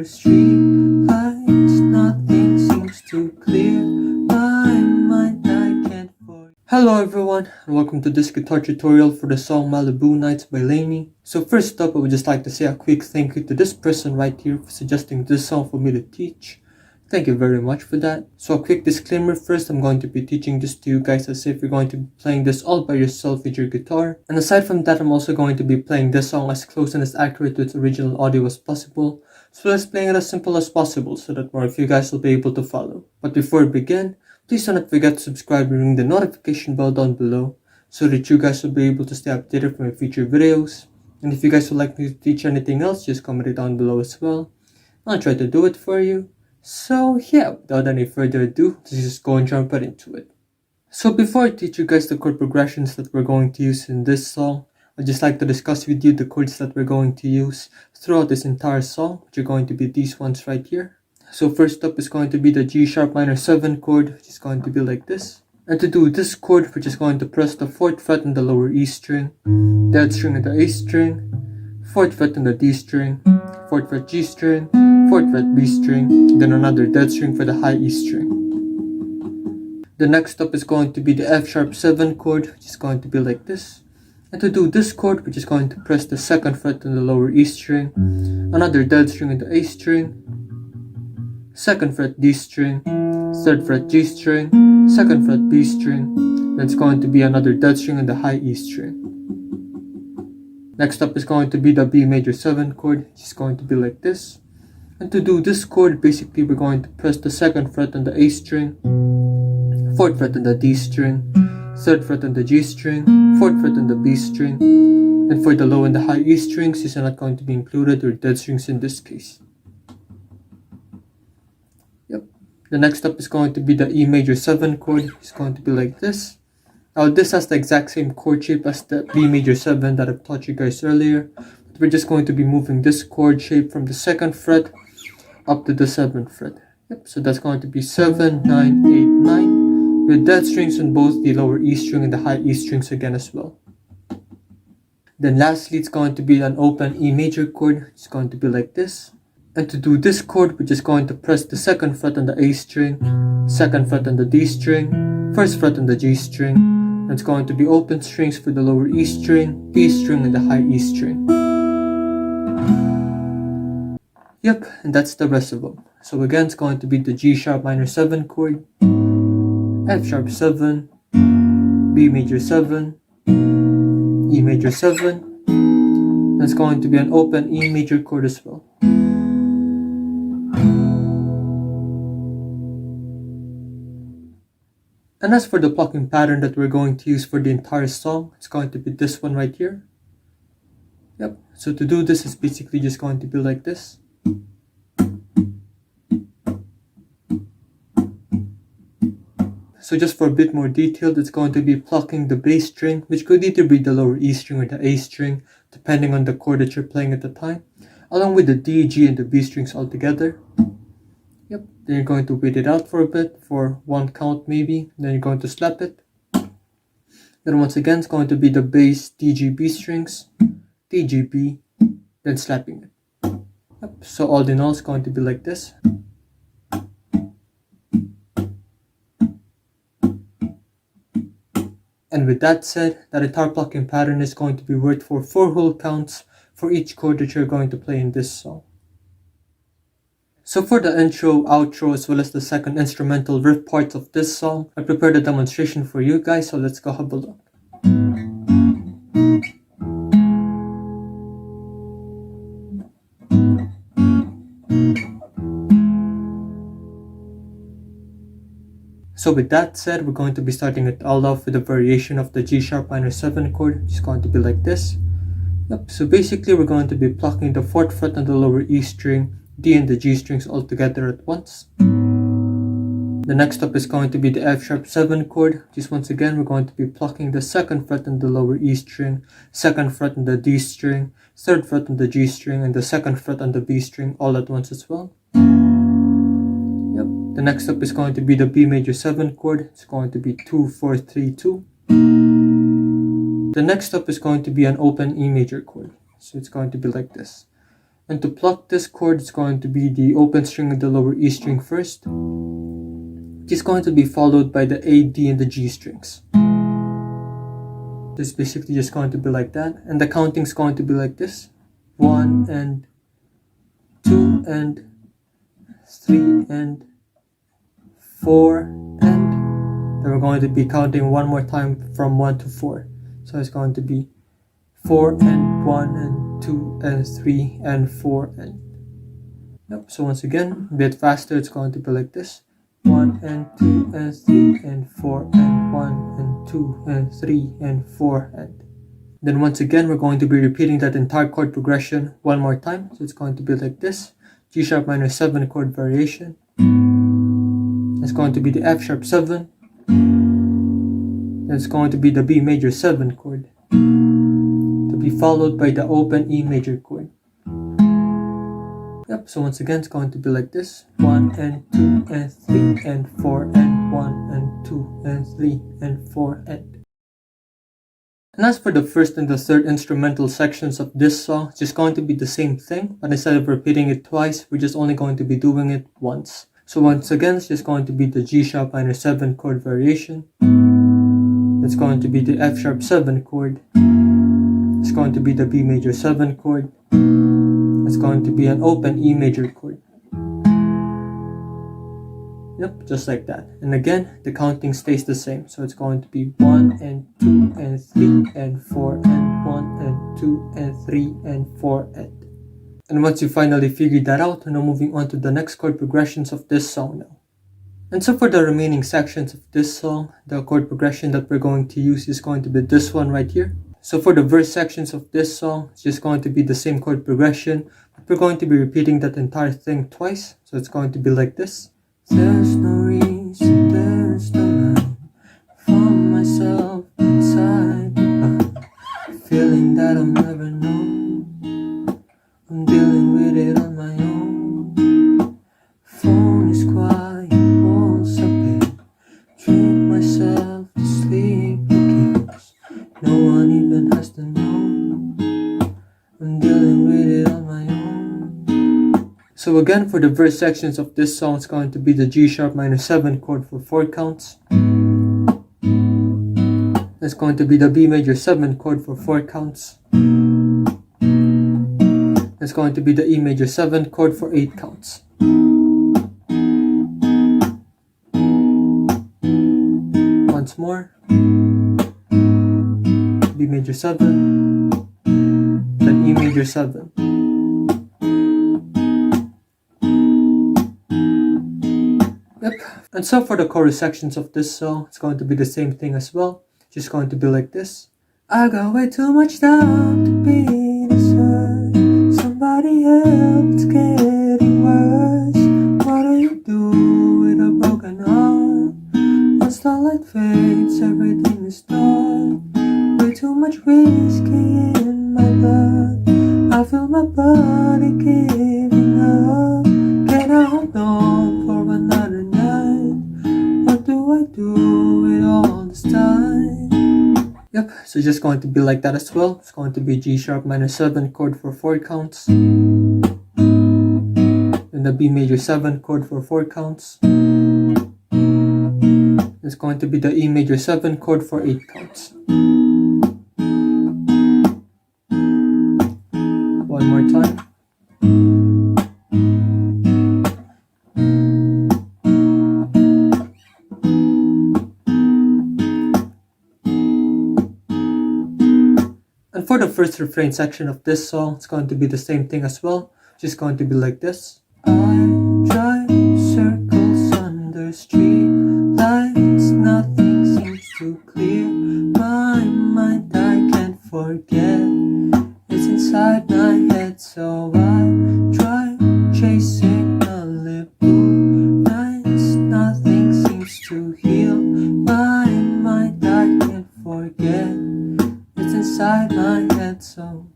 street lights, nothing seems too clear. My mind, I can't forget. Hello everyone, and welcome to this guitar tutorial for the song Malibu Nights by LANY. So first up, I would just like to say a quick thank you to this person right here for suggesting this song for me to teach. Thank you very much for that. So a quick disclaimer first, I'm going to be teaching this to you guys as if you're going to be playing this all by yourself with your guitar. And aside from that, I'm also going to be playing this song as close and as accurate to its original audio as possible, as well as playing it as simple as possible so that more of you guys will be able to follow. But before we begin, please do not forget to subscribe and ring the notification bell down below so that you guys will be able to stay updated for my future videos. And if you guys would like me to teach anything else, just comment it down below as well. I'll try to do it for you. So yeah, without any further ado, let's just go and jump right into it. So before I teach you guys the chord progressions that we're going to use in this song, I'd just like to discuss with you the chords that we're going to use throughout this entire song, which are going to be these ones right here. So first up is going to be the G sharp minor 7 chord, which is going to be like this. And to do this chord, we're just going to press the 4th fret on the lower E string, dead string on the A string, 4th fret on the D string, 4th fret G string, 4th fret B string, then another dead string for the high E string. The next up is going to be the F sharp 7 chord, which is going to be like this. And to do this chord, we're just going to press the 2nd fret on the lower E string, another dead string on the A string, 2nd fret D string, 3rd fret G string, 2nd fret B string, then it's going to be another dead string on the high E string. Next up is going to be the B major 7 chord, which is going to be like this. And to do this chord, basically we're going to press the 2nd fret on the A string, 4th fret on the D string, 3rd fret on the G string, 4th fret on the B string, and for the low and the high E strings, these are not going to be included, or dead strings in this case. Yep. The next up is going to be the E major 7 chord, it's going to be like this. Now this has the exact same chord shape as the B major 7 that I've taught you guys earlier. But we're just going to be moving this chord shape from the 2nd fret up to the 7th fret. Yep, so that's going to be 7, 9, 8, 9. With dead strings on both the lower E string and the high E strings again as well. Then lastly, it's going to be an open E major chord. It's going to be like this. And to do this chord, we're just going to press the 2nd fret on the A string, 2nd fret on the D string, 1st fret on the G string. It's going to be open strings for the lower E string, B string, and the high E string. Yep, and that's the rest of them. So again, it's going to be the G sharp minor 7 chord, F sharp 7, B major 7, E major 7. That's going to be an open E major chord as well. And as for the plucking pattern that we're going to use for the entire song, it's going to be this one right here. Yep, so to do this, it's basically just going to be like this. So just for a bit more detailed, it's going to be plucking the bass string, which could either be the lower E string or the A string, depending on the chord that you're playing at the time, along with the D, G, and the B strings all together. Yep, then you're going to wait it out for a bit, for one count maybe, then you're going to slap it. Then once again, it's going to be the bass, D, G, B strings, D, G, B, then slapping it. Yep, so all in all, it's going to be like this. And with that said, that entire plucking pattern is going to be worked for 4 whole counts for each chord that you're going to play in this song. So for the intro, outro, as well as the second instrumental riff parts of this song, I prepared a demonstration for you guys, so let's go have a look. So with that said, we're going to be starting it all off with a variation of the G sharp minor 7 chord, which is going to be like this. Yep, so basically we're going to be plucking the 4th fret on the lower E string, D and the G strings all together at once. The next up is going to be the F sharp 7 chord. Just once again, we're going to be plucking the 2nd fret on the lower E string, 2nd fret on the D string, 3rd fret on the G string, and the 2nd fret on the B string all at once as well. Yep. The next up is going to be the B major 7 chord. It's going to be 2, 4, 3, 2. The next up is going to be an open E major chord. So it's going to be like this. And to pluck this chord, it's going to be the open string and the lower E string first. It's going to be followed by the A, D, and the G strings. It's basically just going to be like that. And the counting is going to be like this. 1 and 2 and 3 and 4 and then we're going to be counting one more time from 1 to 4. So it's going to be 4 and 1 and 2 and 3 and 4 and yep. So once again, a bit faster, it's going to be like this. 1 and 2 and 3 and 4 and 1 and 2 and 3 and 4 and then once again we're going to be repeating that entire chord progression one more time. So it's going to be like this. G sharp minor 7 chord variation. It's going to be the F sharp 7. It's going to be the B major 7 chord, to be followed by the open E major chord. Yep, so once again it's going to be like this. 1 and 2 and 3 and 4 and 1 and 2 and 3 and 4 and. And as for the first and the third instrumental sections of this song, it's just going to be the same thing, but instead of repeating it twice, we're just only going to be doing it once. So once again, it's just going to be the G sharp minor 7 chord variation. It's going to be the F sharp 7 chord. It's going to be the B major 7 chord. It's going to be an open E major chord. Yep, just like that. And again, the counting stays the same. So it's going to be 1 and 2 and 3 and 4 and 1 and 2 and 3 and 4 and. And once you finally figured that out, we're now moving on to the next chord progressions of this song now. And so for the remaining sections of this song, the chord progression that we're going to use is going to be this one right here. So for the verse sections of this song, it's just going to be the same chord progression, but we're going to be repeating that entire thing twice. So it's going to be like this. There's no reason, there's no line for myself inside the mind, feeling that I'll never know. I'm dealing with it on my own. Phone is quiet, walls are big. Drink myself to sleep again. No one even has to know. I'm dealing with it on my own. So again, for the verse sections of this song, it's going to be the G sharp minor 7 chord for 4 counts. It's going to be the B major 7 chord for 4 counts. It's going to be the E major 7 chord for 8 counts. Once more. B major 7. Then E major 7. Yep. And so for the chorus sections of this song, it's going to be the same thing as well. Just going to be like this. I got way too much time to be this hurt. Somebody help, it's getting worse. What do you do with a broken heart? Once the light fades, everything is dark. Way too much whiskey in my blood. I feel my body giving up. Can I hold on for another night? What do I do with all this time? Yep, so just going to be like that as well. It's going to be G sharp minor 7 chord for 4 counts. Then the B major 7 chord for 4 counts. It's going to be the E major 7 chord for 8 counts. One more time. And for the first refrain section of this song, it's going to be the same thing as well. Just going to be like this. I drive circles under street lights, nothing seems to clear my mind, I can't forget. It's inside my head, so I drive chasing MALIBU nights, nothing seems to heal my mind, I can't forget. It's inside my head, so.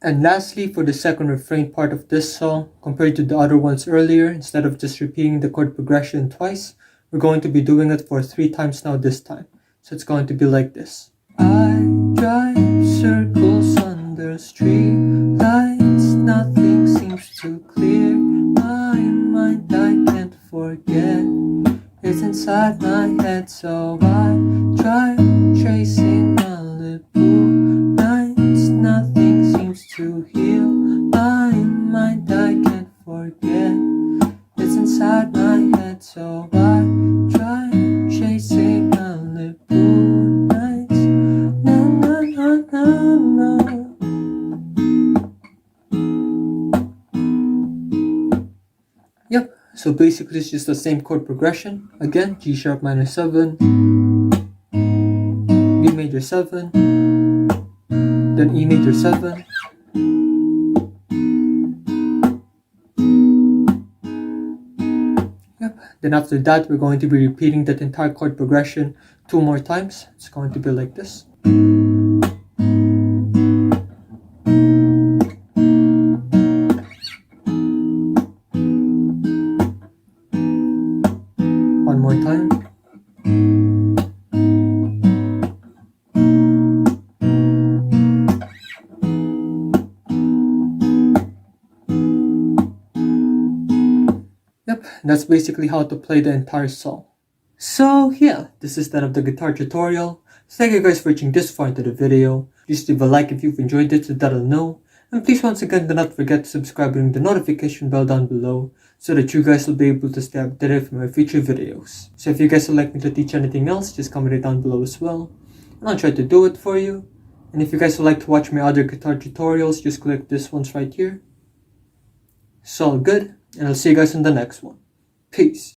And lastly, for the second refrain part of this song, compared to the other ones earlier, instead of just repeating the chord progression twice, we're going to be doing it for 3 times now this time. So it's going to be like this. I drive circles under street lights, nothing seems inside my head, so I try tracing Malibu nights. Nothing seems to heal my mind, I can't forget. It's inside my head, so I try chasing Malibu nights. Na na na na na. Yep, so basically it's just the same chord progression. Again, G sharp minor 7, B major 7, then E major 7, yep, then after that we're going to be repeating that entire chord progression 2 more times. It's going to be like this. One more time. Yep, that's basically how to play the entire song. So yeah, this is the end of the guitar tutorial. Thank you guys for watching this far into the video. Please leave a like if you've enjoyed it so that I'll know. And please once again do not forget to subscribe and ring the notification bell down below so that you guys will be able to stay updated for my future videos. So if you guys would like me to teach anything else, just comment it down below as well. And I'll try to do it for you. And if you guys would like to watch my other guitar tutorials, just click this one's right here. It's all good, and I'll see you guys in the next one. Peace.